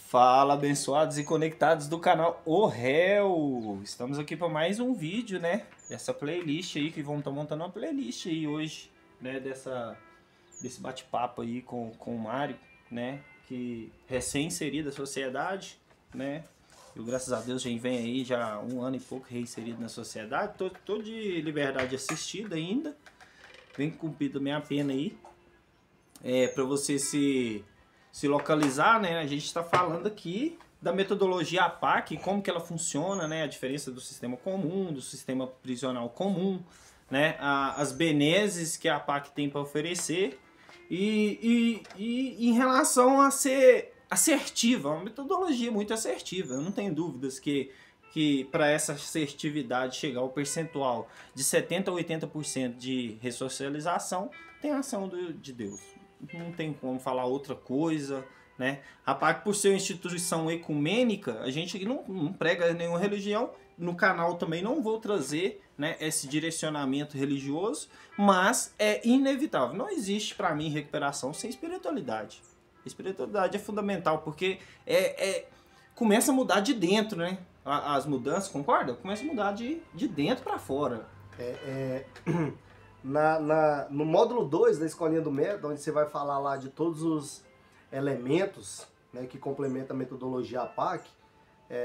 Fala, abençoados e conectados do canal O Réu. Estamos aqui para mais um vídeo, né? Dessa playlist aí, que vamos estar montando uma playlist aí hoje, né? Desse bate-papo aí com o Mário, né? Que recém-inserido da sociedade, né? Eu, graças a Deus, já vem aí já há 1 ano e pouco reinserido na sociedade. Tô de liberdade assistida ainda. Vem cumprido a minha pena aí. Para você se localizar, né? A gente está falando aqui da metodologia APAC, como que ela funciona, né? A diferença do sistema comum, do sistema prisional comum, né? As benesses que a APAC tem para oferecer e em relação a ser assertiva, uma metodologia muito assertiva. Eu não tenho dúvidas que para essa assertividade chegar ao percentual de 70% a 80% de ressocialização, tem a ação de Deus. Não tem como falar outra coisa, né? A PAC, por ser uma instituição ecumênica, a gente não prega nenhuma religião. No canal também não vou trazer, né, esse direcionamento religioso, mas é inevitável. Não existe para mim recuperação sem espiritualidade. A espiritualidade é fundamental, porque começa a mudar de dentro, né? As mudanças, concorda? Começa a mudar de dentro para fora. No módulo 2 da Escolinha do Método, onde você vai falar lá de todos os elementos, né, que complementam a metodologia APAC,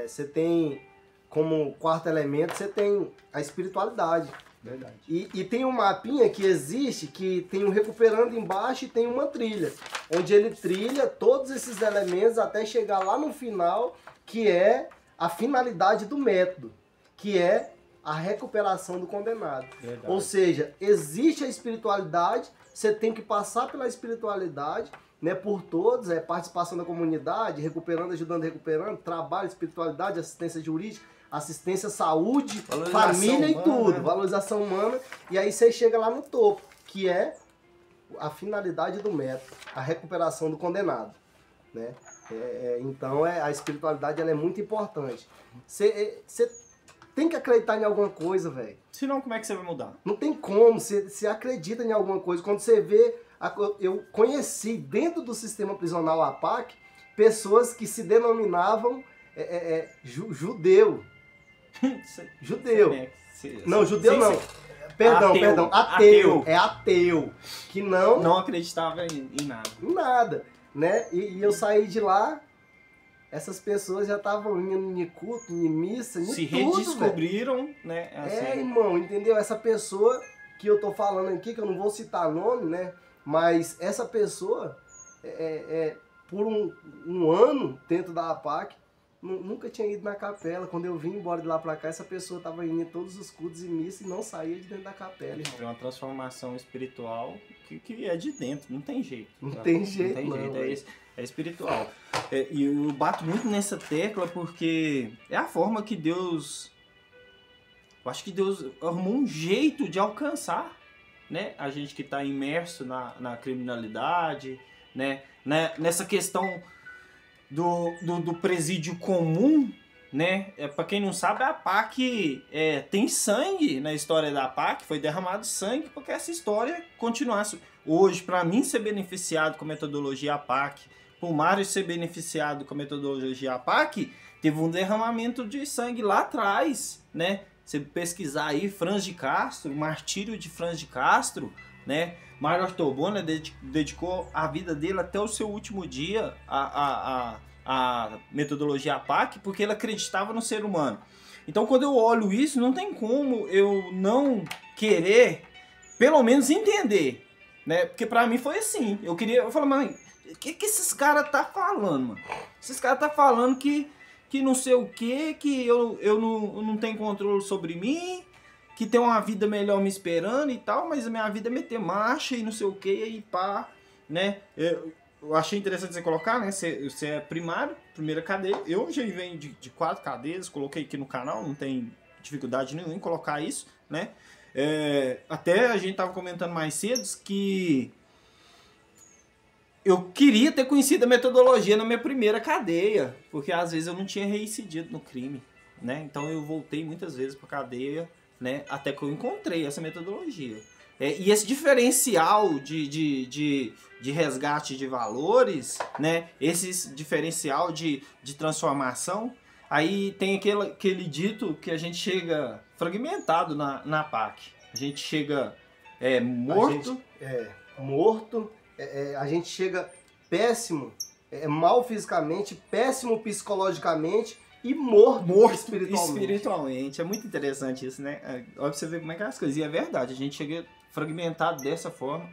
você tem como quarto elemento, você tem a espiritualidade. Verdade. E tem um mapinha que existe, que tem um recuperando embaixo e tem uma trilha, onde ele trilha todos esses elementos até chegar lá no final, que é a finalidade do método, que é a recuperação do condenado. Verdade. Ou seja, existe a espiritualidade, você tem que passar pela espiritualidade, né, por todos, participação da comunidade, recuperando, ajudando, recuperando, trabalho, espiritualidade, assistência jurídica, assistência, saúde, família e tudo, valorização humana, e aí você chega lá no topo, que é a finalidade do método, a recuperação do condenado, né? Então a espiritualidade ela é muito importante. Você tem que acreditar em alguma coisa, velho. Senão, como é que você vai mudar? Não tem como, você acredita em alguma coisa. Quando você vê, eu conheci dentro do sistema prisional APAC pessoas que se denominavam judeu. Judeu. Não, judeu não. Perdão, ateu. É ateu. Que não acreditava em nada. Em nada, né? E eu saí de lá, essas pessoas já estavam indo em culto, em missa, em se tudo, redescobriram, né? Assim. Irmão, entendeu? Essa pessoa que eu tô falando aqui, que eu não vou citar nome, né? Mas essa pessoa, por um ano dentro da APAC, nunca tinha ido na capela. Quando eu vim embora de lá pra cá, essa pessoa tava indo em todos os cultos e missas e não saía de dentro da capela. É uma transformação espiritual que é de dentro, não tem jeito. Não tem jeito, não. É espiritual. E eu bato muito nessa tecla porque é a forma que Deus... Eu acho que Deus arrumou um jeito de alcançar, né, a gente que está imerso na criminalidade, né, nessa questão do presídio comum, né? Para quem não sabe, a APAC tem sangue na história da APAC, foi derramado sangue para que essa história continuasse. Hoje, para mim ser beneficiado com a metodologia APAC, para o Mário ser beneficiado com a metodologia APAC, teve um derramamento de sangue lá atrás, né? Você pesquisar aí, Franz de Castro, o martírio de Franz de Castro, né? Mário Ortobona dedicou a vida dele até o seu último dia a metodologia APAC, porque ele acreditava no ser humano. Então, quando eu olho isso, não tem como eu não querer, pelo menos, entender, né? Porque pra mim foi assim. Eu falei, mãe, o que esses caras tá falando, mano? Esses caras tá falando que não sei o que eu não tenho controle sobre mim, que tem uma vida melhor me esperando e tal, mas a minha vida é meter marcha e não sei o que, e pá, né? Eu achei interessante você colocar, né? Você é primário, primeira cadeia. Eu já venho de 4 cadeias, coloquei aqui no canal, não tem dificuldade nenhuma em colocar isso, né? Até a gente tava comentando mais cedo que eu queria ter conhecido a metodologia na minha primeira cadeia, porque às vezes eu não tinha reincidido no crime, né? Então eu voltei muitas vezes para cadeia, né? Até que eu encontrei essa metodologia. E esse diferencial de resgate de valores, né? Esse diferencial de transformação, aí tem aquele dito que a gente chega fragmentado na PAC. A gente chega morto. Morto, a gente chega péssimo, mal fisicamente, péssimo psicologicamente e morto espiritualmente. É muito interessante isso, né? Olha pra você ver como é que é as coisas. E é verdade, a gente chega fragmentado dessa forma.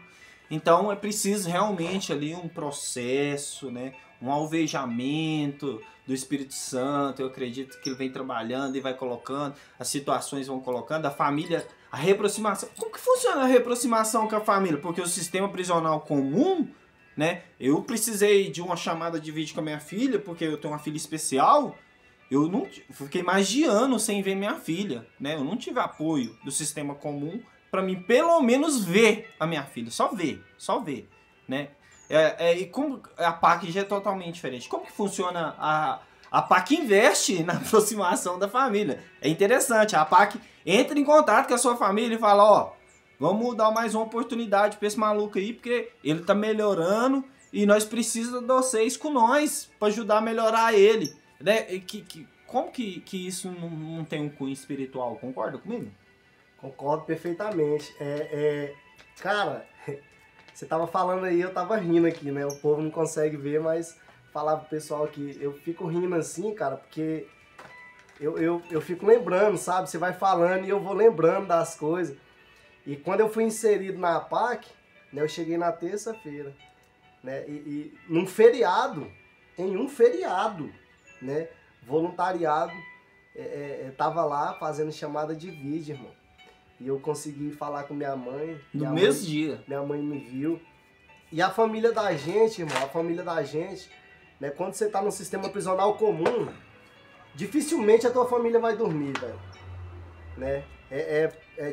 Então é preciso realmente ali um processo, né? Um alvejamento do Espírito Santo. Eu acredito que ele vem trabalhando e vai colocando, as situações vão colocando, a família, a reaproximação. Como que funciona a reaproximação com a família? Porque o sistema prisional comum, né? Eu precisei de uma chamada de vídeo com a minha filha, porque eu tenho uma filha especial. Eu não fiquei mais de ano sem ver minha filha, né? Eu não tive apoio do sistema comum para mim pelo menos ver a minha filha, só ver, né? E como a PAC já é totalmente diferente. Como que funciona a PAC investe na aproximação da família? É interessante, a PAC entra em contato com a sua família e fala, ó, vamos dar mais uma oportunidade para esse maluco aí, porque ele tá melhorando e nós precisamos de vocês com nós para ajudar a melhorar ele, né? Como que isso não tem um cunho espiritual? Concorda comigo? Concordo perfeitamente. Cara, você tava falando aí, eu tava rindo aqui, né? O povo não consegue ver, mas falar pro pessoal aqui, eu fico rindo assim, cara, porque eu fico lembrando, sabe? Você vai falando e eu vou lembrando das coisas. E quando eu fui inserido na PAC, né, eu cheguei na terça-feira, né? E num feriado, em um feriado, né? Voluntariado, tava lá fazendo chamada de vídeo, irmão. E eu consegui falar com minha mãe. No mesmo dia. Minha mãe me viu. E a família da gente, irmão, né? Quando você tá no sistema prisional comum, dificilmente a tua família vai dormir, velho. Né?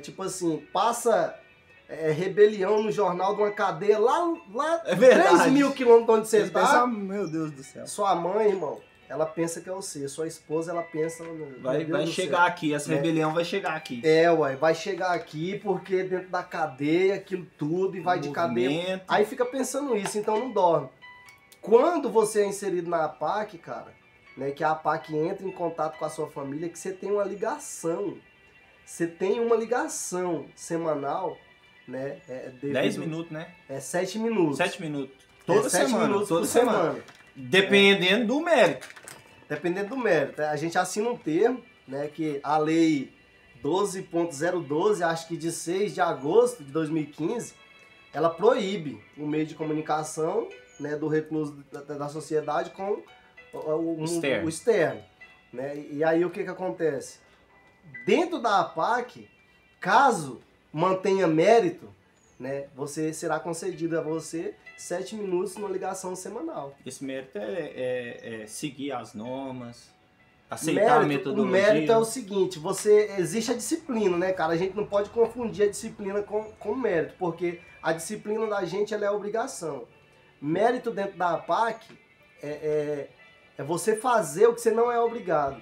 Tipo assim, passa rebelião no jornal de uma cadeia lá 3 mil quilômetros onde você tá. Meu Deus do céu. Sua mãe, irmão, ela pensa que é você. Sua esposa, ela pensa... Vai chegar aqui, essa rebelião vai chegar aqui. Vai chegar aqui porque dentro da cadeia, aquilo tudo, e vai de cadeia. Aí fica pensando isso, então não dorme. Quando você é inserido na APAC, cara, né, que a APAC entra em contato com a sua família, que você tem uma ligação. Você tem uma ligação semanal, né? 10 minutos, né? 7 minutos. 7 minutos. Toda 7 semana. minutos por semana. Dependendo do mérito. Dependendo do mérito. A gente assina um termo, né, que a lei 12.012, acho que de 6 de agosto de 2015, ela proíbe o meio de comunicação, né, do recluso da sociedade com o externo. Né? E aí o que acontece? Dentro da APAC, caso mantenha mérito, né, você será concedido a você 7 minutos numa ligação semanal. Esse mérito é seguir as normas, aceitar a metodologia. O mérito é o seguinte, existe a disciplina, né, cara? A gente não pode confundir a disciplina com o mérito, porque a disciplina da gente ela é obrigação. Mérito dentro da APAC é você fazer o que você não é obrigado.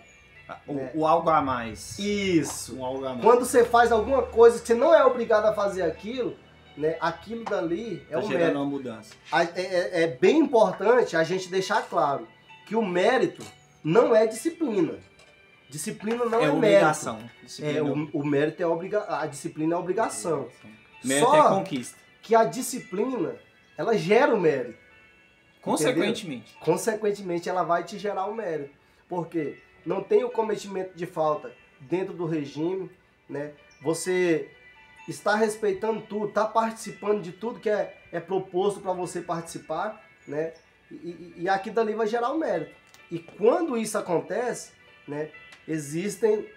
O algo a mais. Isso. Um algo a mais. Quando você faz alguma coisa que você não é obrigado a fazer aquilo, né, aquilo dali é o mérito. Gerando uma mudança. É bem importante a gente deixar claro que o mérito não é disciplina. Disciplina não é obrigação. Mérito. O mérito a disciplina é obrigação. Mérito é conquista. Que a disciplina, ela gera o mérito. Consequentemente. Entendeu? Consequentemente, ela vai te gerar o mérito. Porque não tem o cometimento de falta dentro do regime, né? Você está respeitando tudo, está participando de tudo que é proposto para você participar, né? E aqui dali vai gerar o mérito. E quando isso acontece, né, existem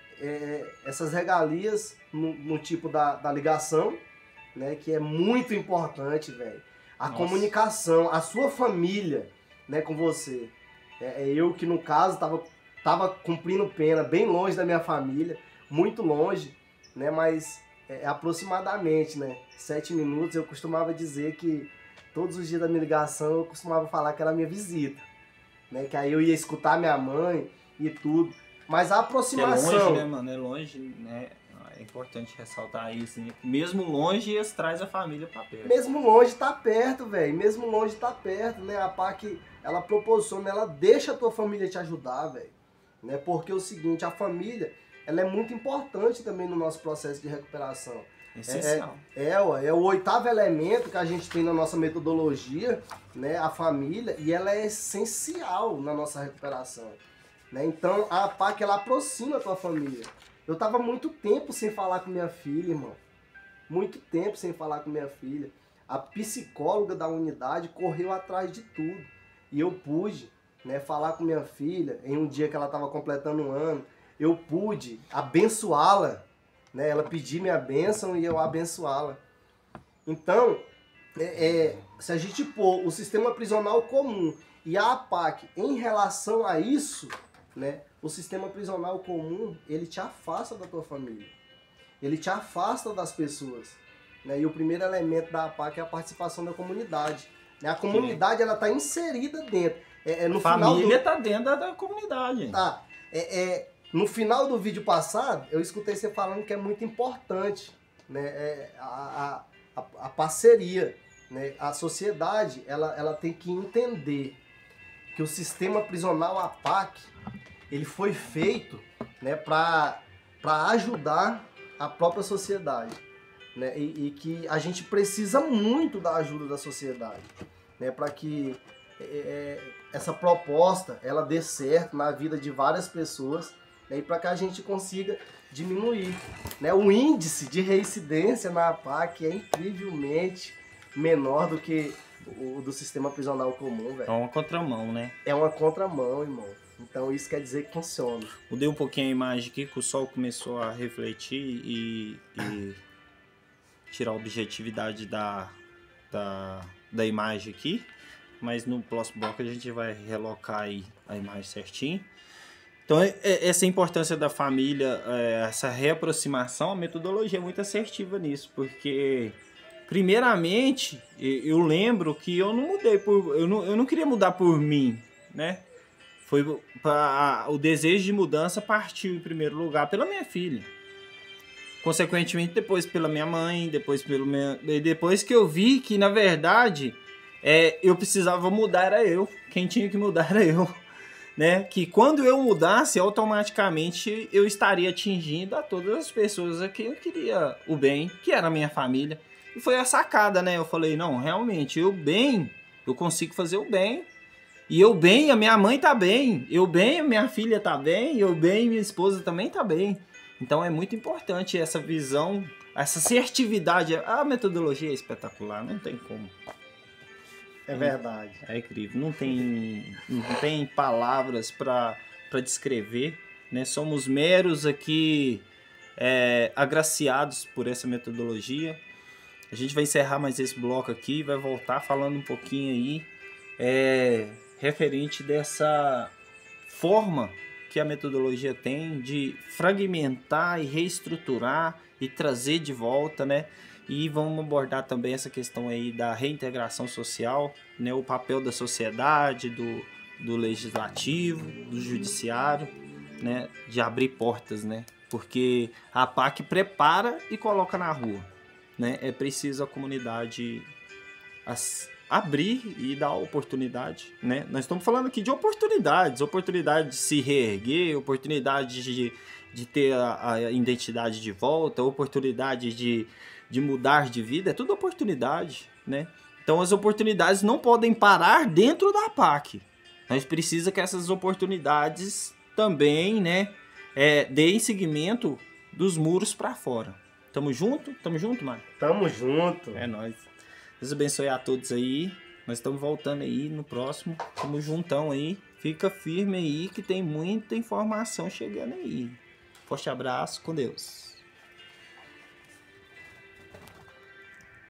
essas regalias no tipo da ligação, né, que é muito importante, velho. A comunicação, a sua família, né, com você. Eu que, no caso, tava cumprindo pena bem longe da minha família, muito longe, né, mas aproximadamente, né, 7 minutos. Eu costumava dizer que todos os dias da minha ligação eu costumava falar que era a minha visita, né, que aí eu ia escutar minha mãe e tudo. Mas a aproximação... É longe, né, mano? É longe, né? É importante ressaltar isso, né? Mesmo longe, eles trazem a família pra perto. Mesmo longe tá perto, velho. Mesmo longe tá perto, né? A PAC, ela proporciona, ela deixa a tua família te ajudar, velho. Né? Porque é o seguinte, a família, ela é muito importante também no nosso processo de recuperação. Essencial. É o 8º elemento que a gente tem na nossa metodologia, né? A família, e ela é essencial na nossa recuperação. Né? Então, a PAC, ela aproxima a tua família. Eu tava muito tempo sem falar com minha filha, irmão. Muito tempo sem falar com minha filha. A psicóloga da unidade correu atrás de tudo. E eu pude, né, falar com minha filha em um dia que ela estava completando 1 ano. Eu pude abençoá-la. Né? Ela pediu minha bênção e eu abençoá-la. Então, se a gente pôr o sistema prisional comum e a APAC em relação a isso, né, o sistema prisional comum, ele te afasta da tua família. Ele te afasta das pessoas. Né? E o primeiro elemento da APAC é a participação da comunidade. Né? A comunidade, ela está inserida dentro. No família está dentro da comunidade. Tá. No final do vídeo passado, eu escutei você falando que é muito importante, né, a parceria. Né? A sociedade, ela tem que entender que o sistema prisional APAC, ele foi feito, né, para ajudar a própria sociedade. Né? E que a gente precisa muito da ajuda da sociedade, né, para que essa proposta ela dê certo na vida de várias pessoas, né, e para que a gente consiga diminuir. Né? O índice de reincidência na APAC é incrivelmente menor do que o do sistema prisional comum, velho. É uma contramão, né? É uma contramão, irmão. Então isso quer dizer que funciona. Mudei um pouquinho a imagem aqui, que o sol começou a refletir e tirar a objetividade da imagem aqui. Mas no próximo bloco a gente vai relocar aí a imagem certinho. Então essa importância da família, essa reaproximação, a metodologia é muito assertiva nisso, porque primeiramente eu lembro que eu não mudei eu não queria mudar por mim, né? Foi o desejo de mudança partiu em primeiro lugar pela minha filha. Consequentemente, depois pela minha mãe, depois que eu vi que, na verdade, eu precisava mudar, era eu. Quem tinha que mudar era eu. Né? Que quando eu mudasse, automaticamente eu estaria atingindo a todas as pessoas a quem eu queria o bem, que era a minha família. E foi a sacada, né? Eu falei, não, realmente, eu consigo fazer o bem. E eu bem, a minha mãe tá bem. Eu bem, a minha filha tá bem. Eu bem, minha esposa também tá bem. Então é muito importante essa visão, essa assertividade. A metodologia é espetacular, não tem como. É verdade. É incrível. Não tem palavras para descrever. Né? Somos meros aqui agraciados por essa metodologia. A gente vai encerrar mais esse bloco aqui, vai voltar falando um pouquinho aí referente dessa forma que a metodologia tem de fragmentar e reestruturar e trazer de volta, né? E vamos abordar também essa questão aí da reintegração social, né? O papel da sociedade, do legislativo, do judiciário, né? De abrir portas, né? Porque a PAC prepara e coloca na rua, né? É preciso a comunidade abrir e dar oportunidade, né? Nós estamos falando aqui de oportunidade de se reerguer, oportunidade de ter a identidade de volta, oportunidade de mudar de vida, é tudo oportunidade, né? Então as oportunidades não podem parar dentro da PAC. Nós precisamos que essas oportunidades também, né, deem seguimento dos muros para fora. Tamo junto? Tamo junto, mano? Tamo junto. É nóis. Deus abençoe a todos aí. Nós estamos voltando aí no próximo. Tamo juntão aí. Fica firme aí que tem muita informação chegando aí. Forte abraço, com Deus.